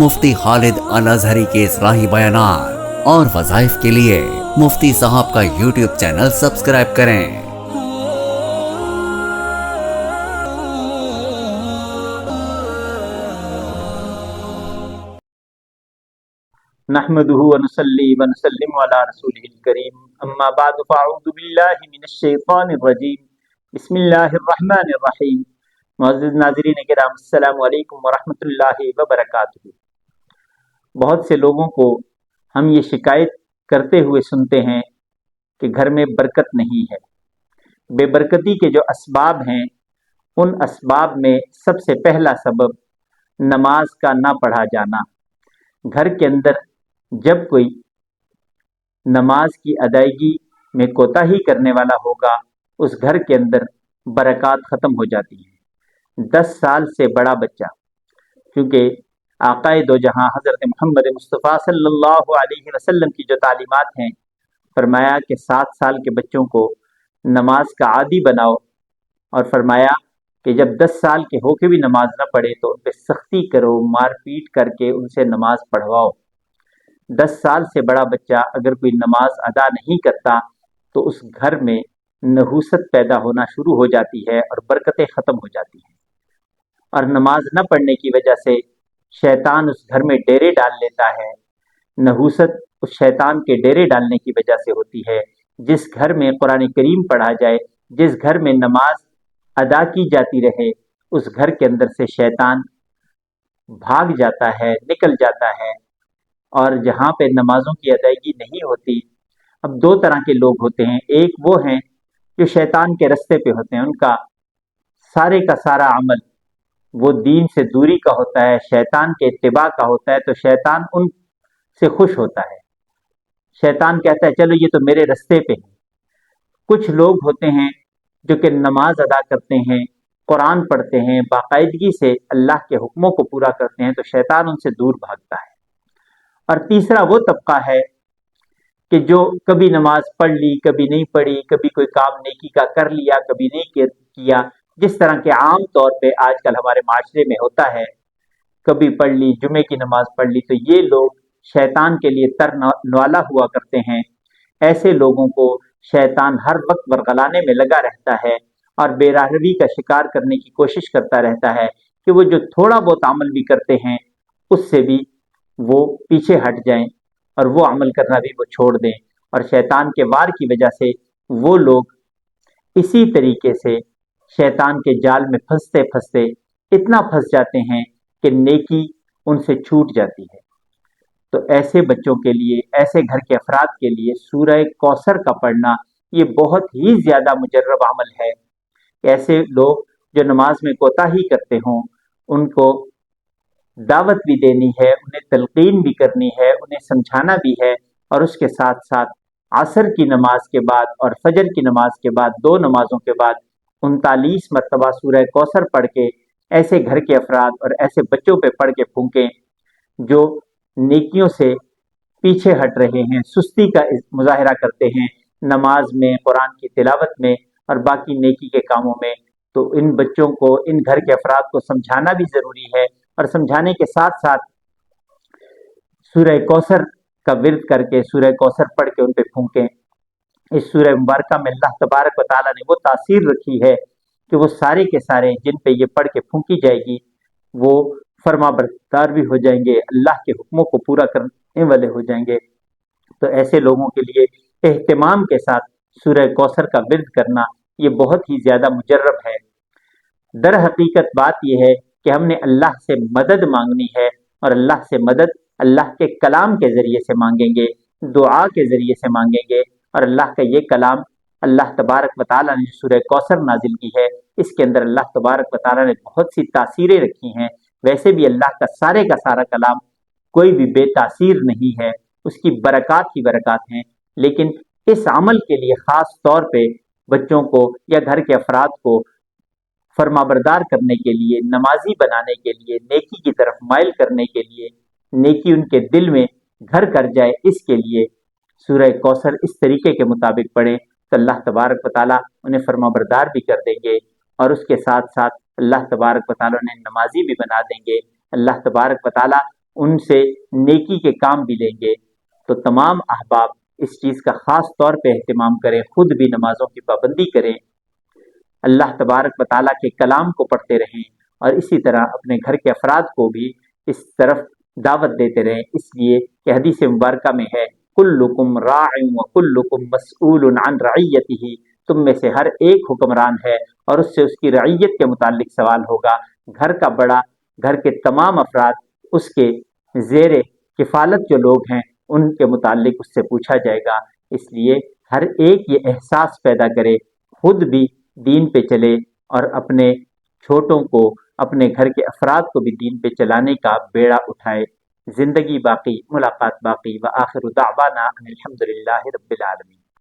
مفتی خالد الازہری کے اصلاحی بیانات اور وظائف کے لیے مفتی صاحب کا یوٹیوب چینل سبسکرائب کریں۔ نحمده ونصلي ونسلم على رسوله الكريم اما بعد فاعوذ بالله من الشیطان الرجیم بسم اللہ الرحمن الرحیم۔ معزز ناظرین کرام، السلام علیکم ورحمۃ اللہ وبرکاتہ۔ بہت سے لوگوں کو ہم یہ شکایت کرتے ہوئے سنتے ہیں کہ گھر میں برکت نہیں ہے۔ بے برکتی کے جو اسباب ہیں ان اسباب میں سب سے پہلا سبب نماز کا نہ پڑھا جانا۔ گھر کے اندر جب کوئی نماز کی ادائیگی میں کوتاہی کرنے والا ہوگا اس گھر کے اندر برکات ختم ہو جاتی ہیں۔ 10 سال سے بڑا بچہ، کیونکہ آقائے دو جہاں حضرت محمد مصطفیٰ صلی اللہ علیہ وسلم کی جو تعلیمات ہیں، فرمایا کہ 7 سال کے بچوں کو نماز کا عادی بناؤ، اور فرمایا کہ جب 10 سال کے ہو کے بھی نماز نہ پڑھے تو ان پہ سختی کرو، مار پیٹ کر کے ان سے نماز پڑھواؤ۔ 10 سال سے بڑا بچہ اگر کوئی نماز ادا نہیں کرتا تو اس گھر میں نحوست پیدا ہونا شروع ہو جاتی ہے اور برکتیں ختم ہو جاتی ہیں، اور نماز نہ پڑھنے کی وجہ سے شیطان اس گھر میں ڈیرے ڈال لیتا ہے۔ نحوست اس شیطان کے ڈیرے ڈالنے کی وجہ سے ہوتی ہے۔ جس گھر میں قرآن کریم پڑھا جائے، جس گھر میں نماز ادا کی جاتی رہے، اس گھر کے اندر سے شیطان بھاگ جاتا ہے، نکل جاتا ہے۔ اور جہاں پہ نمازوں کی ادائیگی نہیں ہوتی، اب 2 طرح کے لوگ ہوتے ہیں۔ ایک وہ ہیں جو شیطان کے رستے پہ ہوتے ہیں، ان کا سارا عمل وہ دین سے دوری کا ہوتا ہے، شیطان کے اتباع کا ہوتا ہے، تو شیطان ان سے خوش ہوتا ہے۔ شیطان کہتا ہے چلو یہ تو میرے رستے پہ ہے۔ کچھ لوگ ہوتے ہیں جو کہ نماز ادا کرتے ہیں، قرآن پڑھتے ہیں، باقاعدگی سے اللہ کے حکموں کو پورا کرتے ہیں، تو شیطان ان سے دور بھاگتا ہے۔ اور تیسرا وہ طبقہ ہے کہ جو کبھی نماز پڑھ لی، کبھی نہیں پڑھی، کبھی کوئی کام نیکی کا کر لیا، کبھی نہیں کیا، جس طرح کے عام طور پہ آج کل ہمارے معاشرے میں ہوتا ہے، کبھی پڑھ لی، جمعے کی نماز پڑھ لی، تو یہ لوگ شیطان کے لیے تر نوالا ہوا کرتے ہیں۔ ایسے لوگوں کو شیطان ہر وقت ورغلانے میں لگا رہتا ہے اور بے راہروی کا شکار کرنے کی کوشش کرتا رہتا ہے کہ وہ جو تھوڑا بہت عمل بھی کرتے ہیں اس سے بھی وہ پیچھے ہٹ جائیں اور وہ عمل کرنا بھی وہ چھوڑ دیں۔ اور شیطان کے وار کی وجہ سے وہ لوگ اسی طریقے سے شیطان کے جال میں پھنستے پھنستے اتنا پھنس جاتے ہیں کہ نیکی ان سے چھوٹ جاتی ہے۔ تو ایسے بچوں کے لیے، ایسے گھر کے افراد کے لیے سورہ کوثر کا پڑھنا یہ بہت ہی زیادہ مجرب عمل ہے۔ ایسے لوگ جو نماز میں کوتاہی کرتے ہوں ان کو دعوت بھی دینی ہے، انہیں تلقین بھی کرنی ہے، انہیں سمجھانا بھی ہے، اور اس کے ساتھ ساتھ عصر کی نماز کے بعد اور فجر کی نماز کے بعد 2 نمازوں کے بعد 39 مرتبہ سورہ کوثر پڑھ کے ایسے گھر کے افراد اور ایسے بچوں پہ پڑھ کے پھونکیں جو نیکیوں سے پیچھے ہٹ رہے ہیں، سستی کا مظاہرہ کرتے ہیں نماز میں، قرآن کی تلاوت میں اور باقی نیکی کے کاموں میں۔ تو ان بچوں کو، ان گھر کے افراد کو سمجھانا بھی ضروری ہے، اور سمجھانے کے ساتھ ساتھ سورہ کوثر کا ورد کر کے، سورہ کوثر پڑھ کے ان پہ پھونکیں۔ اس سورہ مبارکہ میں اللہ تبارک و تعالیٰ نے وہ تاثیر رکھی ہے کہ وہ سارے کے سارے جن پہ یہ پڑھ کے پھونکی جائے گی وہ فرما بردار بھی ہو جائیں گے، اللہ کے حکموں کو پورا کرنے والے ہو جائیں گے۔ تو ایسے لوگوں کے لیے اہتمام کے ساتھ سورہ کوثر کا ورد کرنا یہ بہت ہی زیادہ مجرب ہے۔ در حقیقت بات یہ ہے کہ ہم نے اللہ سے مدد مانگنی ہے، اور اللہ سے مدد اللہ کے کلام کے ذریعے سے مانگیں گے، دعا کے ذریعے سے مانگیں گے۔ اور اللہ کا یہ کلام اللہ تبارک و تعالیٰ نے جو سورہ کوثر نازل کی ہے اس کے اندر اللہ تبارک و تعالیٰ نے بہت سی تاثیریں رکھی ہیں۔ ویسے بھی اللہ کا سارا کلام کوئی بھی بے تاثیر نہیں ہے، اس کی برکات ہی برکات ہیں، لیکن اس عمل کے لیے خاص طور پہ بچوں کو یا گھر کے افراد کو فرما بردار کرنے کے لیے، نمازی بنانے کے لیے، نیکی کی طرف مائل کرنے کے لیے، نیکی ان کے دل میں گھر کر جائے، اس کے لیے سورہ کوثر اس طریقے کے مطابق پڑھیں تو اللہ تبارک و تعالیٰ انہیں فرما بردار بھی کر دیں گے، اور اس کے ساتھ ساتھ اللہ تبارک و تعالیٰ انہیں نمازی بھی بنا دیں گے۔ اللہ تبارک و تعالیٰ ان سے نیکی کے کام بھی لیں گے۔ تو تمام احباب اس چیز کا خاص طور پہ اہتمام کریں، خود بھی نمازوں کی پابندی کریں، اللہ تبارک و تعالیٰ کے کلام کو پڑھتے رہیں، اور اسی طرح اپنے گھر کے افراد کو بھی اس طرف دعوت دیتے رہیں، اس لیے کہ حدیث مبارکہ میں ہے کلکم راع وکلکم مسئول عن رعیتہ، تم میں سے ہر ایک حکمران ہے اور اس سے اس کی رعیت کے متعلق سوال ہوگا۔ گھر کا بڑا، گھر کے تمام افراد، اس کے زیر کفالت جو لوگ ہیں ان کے متعلق اس سے پوچھا جائے گا۔ اس لیے ہر ایک یہ احساس پیدا کرے، خود بھی دین پہ چلے اور اپنے چھوٹوں کو، اپنے گھر کے افراد کو بھی دین پہ چلانے کا بیڑا اٹھائے۔ زندگی باقی، ملاقات باقی، وآخر دعوانا ان الحمد للہ رب العالمین۔